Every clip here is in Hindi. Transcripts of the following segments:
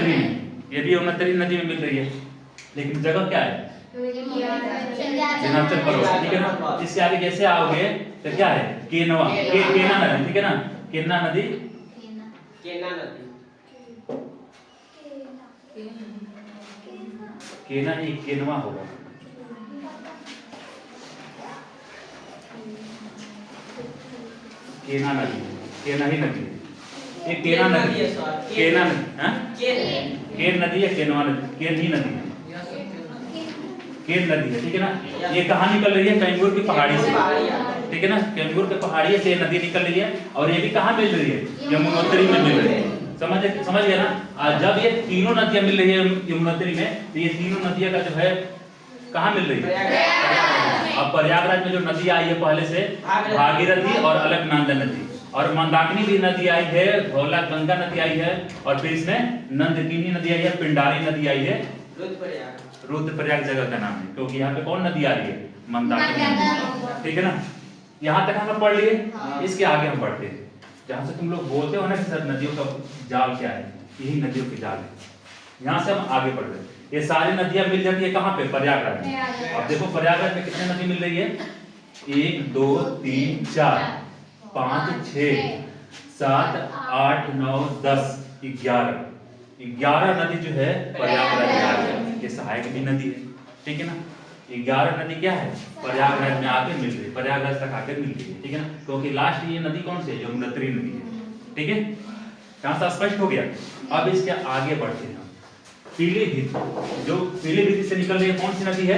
यमुनोत्री में, ये भी यमुनोत्री नदी में मिल रही है, लेकिन जगह क्या है? हिमाचल पर्वत, ठीक है ना। इसके आगे जैसे आओगे तो क्या है? केनवा, केना नदी, ठीक है ना। केना नदी, केना नहीं केनवा होगा। केना नदी, केना ही नदी, ये केना नदी है, केना नदी, हाँ केन नदी है, केनवा नदी, केन ही नदी है, केन नदी है, ठीक है ना। ये कहाँ निकल रही है? कैमूर की पहाड़ी से, ठीक है ना। कैमूर के पहाड़ी से नदी निकल रही है, और ये भी कहाँ मिल रही है? यमुनोत्री में मिल रही है। समझ गया ना। जब ये तीनों नदियां मिल रही है यमुनोत्री में, तो ये तीनों नदियां का जो है कहाँ मिल रही है? अब प्रयागराज में जो नदी आई है पहले से, भागीरथी और अलकनंदा नदी, और मंदाकिनी भी नदी आई है, धौला गंगा नदी आई है, और फिर इसमें नंदकिनी नदी आई है, पिंडारी नदी आई है। रुद्रप्रयाग जगह का नाम है, क्योंकि यहाँ पे कौन नदी आ रही है? मंदाकिनी नदी, ठीक है ना। यहाँ तक हम पढ़ लिए। इसके आगे हम पढ़ते हैं, जहाँ से तुम लोग बोलते हो ना कि सर नदियों का जाल क्या है, यही नदियों के जाल है। यहाँ से हम आगे बढ़ रहे हैं। ये सारी नदियां मिल जाती है कहाँ पे? प्रयागराज में। अब देखो प्रयागराज में कितनी नदी मिल रही है? 1 2 3 4 5 6 7 8 9 10 11 नदी जो है प्रयागराज में आ गई। ये सहायक भी नदी है, ठीक है ना। 11 नदी क्या है? प्रयागराज में आके मिल रही है, प्रयागराज तक आके मिल रही है, ठीक है ना। क्योंकि लास्ट ये नदी कौन सी है? यमुनोत्री नदी है, ठीक है। यहाँ से स्पष्ट हो गया। अब इसके आगे बढ़ते हैं। पीलीभीत, जो पीलीभीत से निकल रही है कौन सी नदी है?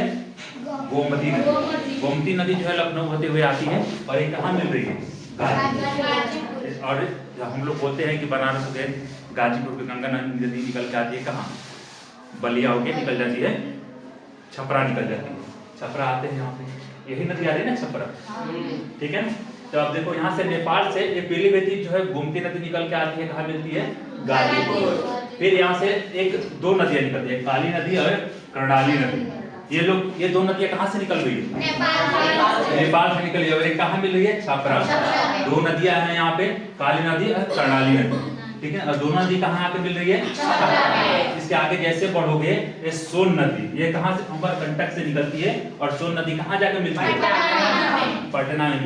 गोमती नदी। गोमती नदी जो है लखनऊ होते हुए आती है, और ये कहाँ मिल रही है? गाजीपुर। और हम लोग बोलते हैं कि बनारस से गाजीपुर की गंगा नदी निकल के आती है कहाँ? बलिया होके निकल जाती है, छपरा निकल जाती है। छपरा आते हैं यहाँ पे, यही नदी आ रही है ना, छपरा, ठीक है ना। तो अब देखो यहाँ से नेपाल से ये पीलीभीत जो है गोमती नदी निकल के आती है, कहाँ मिलती है? गाजीपुर। फिर यहाँ से दो नदियां निकलती है, काली नदी और कर्णाली नदी। ये दो नदियां कहाँ से निकल रही है? नेपाल से निकल रही है, और ये कहाँ मिल रही है? छपरा। दो नदियां हैं यहाँ पे, काली नदी और कर्णाली नदी, ठीक है। और दोनों नदी कहाँ आके मिल रही है? इसके आगे जैसे बढ़ोगे, ये सोन नदी, ये कहाँ से? अमरकंटक से निकलती है, और सोन नदी कहाँ जाके मिलती है? पटना में।